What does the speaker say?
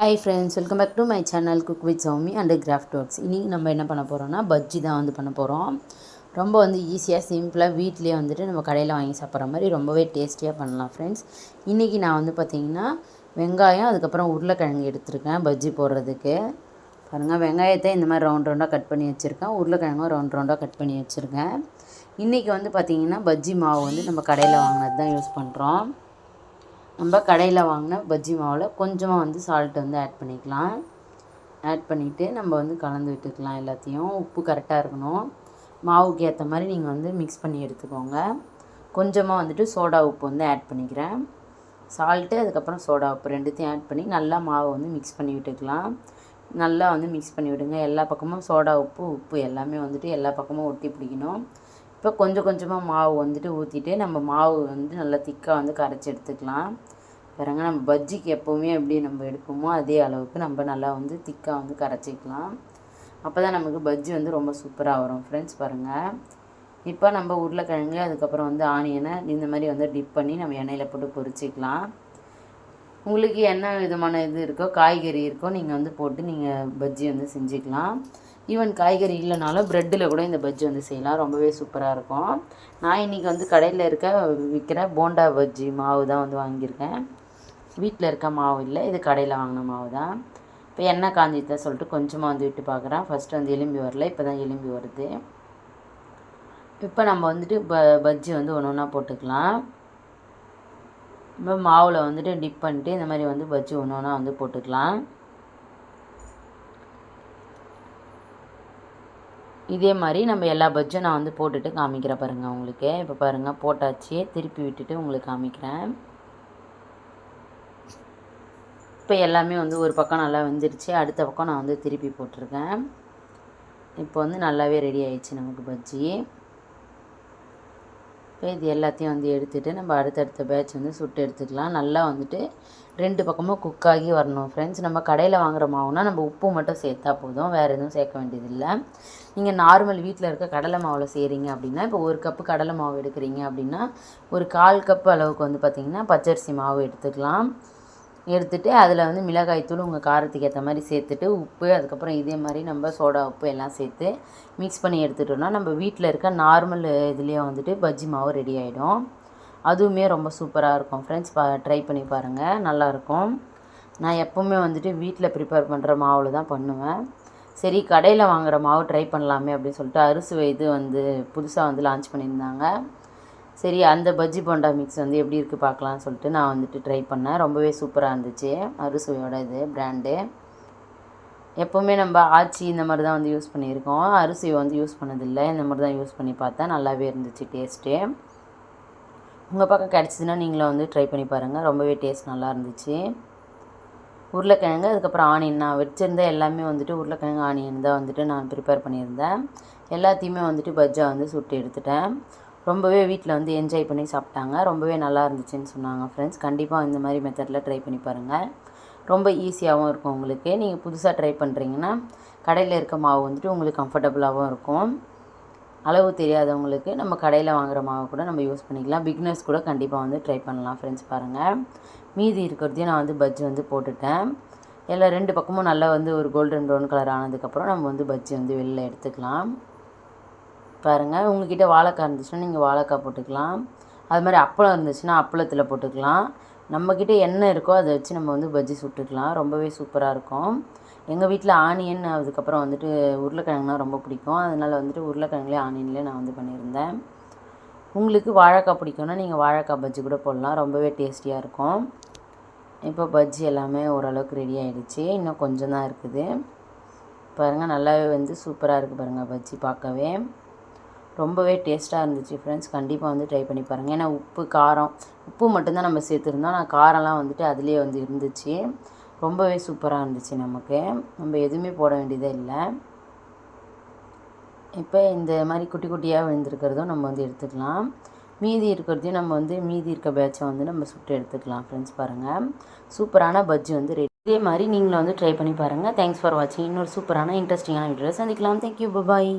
Hi friends, welcome back to my channel cook with Soumi and craft works. இன்றைக்கி நம்ம என்ன பண்ண போகிறோம்னா பஜ்ஜி தான் பண்ண போகிறோம். ரொம்ப ஈஸியாக சிம்பிளாக வீட்டிலே நம்ம கடையில் வாங்கி சாப்பிட்ற மாதிரி ரொம்பவே டேஸ்டியாக பண்ணலாம் ஃப்ரெண்ட்ஸ். இன்றைக்கி நான் பார்த்திங்கன்னா வெங்காயம் அதுக்கப்புறம் உருளைக்கிழங்கு எடுத்துருக்கேன் பஜ்ஜி போடுறதுக்கு. பாருங்கள், வெங்காயத்தை இந்த மாதிரி ரவுண்ட் ரவுண்டாக கட் பண்ணி வச்சுருக்கேன், உருளைக்கிழங்கும் ரவுண்ட் ரவுண்டாக கட் பண்ணி வச்சுருக்கேன். இன்றைக்கி பார்த்திங்கன்னா பஜ்ஜி மாவு நம்ம கடையில் வாங்கினது தான் யூஸ் பண்ணுறோம். நம்ம கடையில் வாங்கின பஜ்ஜி மாவில் கொஞ்சமாக சால்ட் ஆட் பண்ணிக்கலாம். ஆட் பண்ணிவிட்டு நம்ம கலந்து விட்டுக்கலாம். எல்லாத்தையும் உப்பு கரெக்டாக இருக்கணும். மாவுக்கு ஏற்ற மாதிரி நீங்கள் மிக்ஸ் பண்ணி எடுத்துக்கோங்க. கொஞ்சமாக சோடா உப்பு ஆட் பண்ணிக்கிறேன். சால்ட்டு அதுக்கப்புறம் சோடா உப்பு ரெண்டுத்தையும் ஆட் பண்ணி நல்லா மாவை மிக்ஸ் பண்ணி விட்டுக்கலாம். நல்லா மிக்ஸ் பண்ணி விடுங்க. எல்லா பக்கமும் சோடா உப்பு எல்லாமே எல்லா பக்கமும் ஒட்டி பிடிக்கணும். இப்போ கொஞ்சம் கொஞ்சமாக மாவு ஊற்றிட்டு நம்ம மாவு நல்லா திக்காக கரைச்சி எடுத்துக்கலாம். பாருங்கள், நம்ம பஜ்ஜிக்கு எப்போவுமே எப்படி நம்ம எடுப்போமோ அதே அளவுக்கு நம்ம நல்லா திக்காக கரைச்சிக்கலாம். அப்போ தான் நமக்கு பஜ்ஜி ரொம்ப சூப்பராக வரும் ஃப்ரெண்ட்ஸ். பாருங்கள், இப்போ நம்ம உருளைக்கிழங்கு அதுக்கப்புறம் ஆனியனை இந்த மாதிரி டிப் பண்ணி நம்ம எண்ணெயில் போட்டு பொரிச்சிக்கலாம். உங்களுக்கு என்ன விதமான இருக்கோ காய்கறி இருக்கோ நீங்கள் போட்டு நீங்கள் பஜ்ஜி செஞ்சுக்கலாம். ஈவன் காய்கறி இல்லைனாலும் ப்ரெட்டில் கூட இந்த பஜ்ஜி செய்யலாம். ரொம்பவே சூப்பராக இருக்கும். நான் இன்றைக்கி கடையில் விற்கிற போண்டா பஜ்ஜி மாவு தான் வாங்கியிருக்கேன். வீட்டில் இருக்க மாவு இல்லை, இது கடையில் வாங்கின மாவு தான். இப்போ எண்ணெய் காஞ்சிதான் சொல்லிட்டு கொஞ்சமாக விட்டு பார்க்குறேன். ஃபஸ்ட்டு எலும்பி வரல, இப்போ தான் எலும்பி வருது. இப்போ நம்ம பஜ்ஜி ஒன்று ஒன்றா போட்டுக்கலாம். இப்போ மாவில் டிப் பண்ணிட்டு இந்த மாதிரி பஜ்ஜி ஒன்று ஒன்றா போட்டுக்கலாம். இதே மாதிரி நம்ம எல்லா பஜ்ஜும் நான் போட்டுட்டு காமிக்கிறேன் பாருங்கள் உங்களுக்கு. இப்போ பாருங்கள், போட்டாச்சு. திருப்பி விட்டுட்டு உங்களுக்கு காமிக்கிறேன். இப்போ எல்லாமே ஒரு பக்கம் நல்லா வெந்துருச்சு. அடுத்த பக்கம் நான் திருப்பி போட்டிருக்கேன். இப்போ நல்லாவே ரெடி ஆயிடுச்சு நமக்கு பஜ்ஜி. இப்போ இது எல்லாத்தையும் எடுத்துகிட்டு நம்ம அடுத்தடுத்த பேட்ச் சுட்டு எடுத்துக்கலாம். நல்லா ரெண்டு பக்கமும் குக்காகி வரணும் ஃப்ரெண்ட்ஸ். நம்ம கடையில் வாங்குகிற மாவுனா நம்ம உப்பு மட்டும் சேர்த்தா போதும், வேறு எதுவும் சேர்க்க வேண்டியதில்லை. நீங்கள் நார்மல் வீட்டில் இருக்க கடலை மாவில் செய்கிறீங்க அப்படின்னா, இப்போ ஒரு கப்பு கடலை மாவு எடுக்கிறீங்க அப்படின்னா ஒரு 1/4 கப்பு அளவுக்கு பார்த்திங்கன்னா பச்சரிசி மாவு எடுத்துக்கலாம். எடுத்துகிட்டு அதில் மிளகாய்த்தூள் உங்கள் காரத்துக்கு ஏற்ற மாதிரி சேர்த்துட்டு உப்பு அதுக்கப்புறம் இதே மாதிரி நம்ம சோடா உப்பு எல்லாம் சேர்த்து மிக்ஸ் பண்ணி எடுத்துட்டோம்னா நம்ம வீட்டில் இருக்க நார்மல் இதுலேயே பஜ்ஜி மாவு ரெடி ஆகிடும். அதுவுமே ரொம்ப சூப்பராக இருக்கும் ஃப்ரெண்ட்ஸ். ட்ரை பண்ணி பாருங்கள், நல்லாயிருக்கும். நான் எப்போவுமே வீட்டில் ப்ரிப்பேர் பண்ணுற மாவில் தான் பண்ணுவேன். சரி, கடையில் வாங்குகிற மாவு ட்ரை பண்ணலாமே அப்படின்னு சொல்லிட்டு அரிசி இது புதுசாக லான்ச் பண்ணியிருந்தாங்க. சரி, அந்த பஜ்ஜி போண்டா மிக்ஸ் எப்படி இருக்குது பார்க்கலான்னு சொல்லிட்டு நான் ட்ரை பண்ணேன். ரொம்பவே சூப்பராக இருந்துச்சு. அறுசுவையோட இது பிராண்டு. எப்போவுமே நம்ம ஆச்சி இந்த மாதிரி தான் யூஸ் பண்ணியிருக்கோம். அரிசியை யூஸ் பண்ணதில்லை. இந்த மாதிரி தான் யூஸ் பண்ணி பார்த்தேன். நல்லாவே இருந்துச்சு டேஸ்ட்டு. உங்கள் பக்கம் கிடச்சிதுன்னா நீங்களும் ட்ரை பண்ணி பாருங்கள். ரொம்பவே டேஸ்ட் நல்லா இருந்துச்சு. உருளைக்கிழங்கு அதுக்கப்புறம் ஆனியன் நான் வச்சுருந்தேன். எல்லாமே உருளைக்கிழங்கு ஆனியன் தான் நான் ப்ரிப்பேர் பண்ணியிருந்தேன். எல்லாத்தையுமே பஜ்ஜா சுட்டு எடுத்துட்டேன். ரொம்பவே வீட்டில் என்ஜாய் பண்ணி சாப்பிட்டாங்க. ரொம்பவே நல்லா இருந்துச்சுன்னு சொன்னாங்க ஃப்ரெண்ட்ஸ். கண்டிப்பாக இந்த மாதிரி மெத்தடில் ட்ரை பண்ணி பாருங்கள். ரொம்ப ஈஸியாகவும் இருக்கும் உங்களுக்கு. நீங்கள் புதுசாக ட்ரை பண்ணுறீங்கன்னா கடையில் இருக்க மாவு உங்களுக்கு கம்ஃபர்டபுளாகவும் இருக்கும். அளவு தெரியாதவங்களுக்கு நம்ம கடையில் வாங்குகிற மாவு கூட நம்ம யூஸ் பண்ணிக்கலாம். பிக்னர்ஸ் கூட கண்டிப்பாக ட்ரை பண்ணலாம் ஃப்ரெண்ட்ஸ். பாருங்கள், மீதி இருக்கிறதையும் நான் பஜ்ஜி போட்டுட்டேன். எல்லாம் ரெண்டு பக்கமும் நல்லா ஒரு கோல்டன் ப்ரௌன் கலர் ஆனதுக்கப்புறம் நம்ம பஜ்ஜி வெளில எடுத்துக்கலாம். பாருங்கள், உங்கள்கிட்ட வாழைக்காய் இருந்துச்சுன்னா நீங்கள் வாழைக்காய் போட்டுக்கலாம். அது மாதிரி அப்பளம் இருந்துச்சுன்னா அப்பளத்தில் போட்டுக்கலாம். நம்மக்கிட்ட என்ன இருக்கோ அதை வச்சு நம்ம பஜ்ஜி சுட்டுக்கலாம். ரொம்பவே சூப்பராக இருக்கும். எங்கள் வீட்டில் ஆனியன் அதுக்கப்புறம் உருளைக்கிழங்குனா ரொம்ப பிடிக்கும். அதனால் உருளைக்கிழங்குலேயே ஆனியன்லேயே நான் பண்ணியிருந்தேன். உங்களுக்கு வாழைக்காய் பிடிக்கும்னா நீங்கள் வாழைக்காய் பஜ்ஜி கூட போடலாம். ரொம்பவே டேஸ்டியாக இருக்கும். இப்போ பஜ்ஜி எல்லாமே ஓரளவுக்கு ரெடி ஆகிடுச்சு. இன்னும் கொஞ்சம் தான் இருக்குது. பாருங்கள், நல்லாவே சூப்பராக இருக்குது பாருங்கள் பஜ்ஜி பார்க்கவே. ரொம்பவே டேஸ்ட்டாக இருந்துச்சு ஃப்ரெண்ட்ஸ். கண்டிப்பாக ட்ரை பண்ணி பாருங்கள். ஏன்னா உப்பு மட்டும்தான் நம்ம சேர்த்துருந்தோம். நான் காரம்லாம் அதிலே இருந்துச்சு. ரொம்பவே சூப்பராக இருந்துச்சு நமக்கு. நம்ம எதுவுமே போட வேண்டியதே இல்லை. இப்போ இந்த மாதிரி குட்டி குட்டியாக விழுந்துருக்கிறதும் நம்ம எடுத்துக்கலாம். மீதி இருக்கிறதையும் நம்ம மீதி இருக்க பேட்சை நம்ம சுட்டு எடுத்துக்கலாம் ஃப்ரெண்ட்ஸ். பாருங்கள், சூப்பரான பஜ்ஜி ரெடி. இதே மாதிரி நீங்களும் ட்ரை பண்ணி பாருங்கள். தேங்க்ஸ் ஃபார் வாட்சிங். இன்னொரு சூப்பரான இன்ட்ரெஸ்டிங்கான வீடியோவில் சந்திக்கலாம். தேங்க்யூ, பாய்.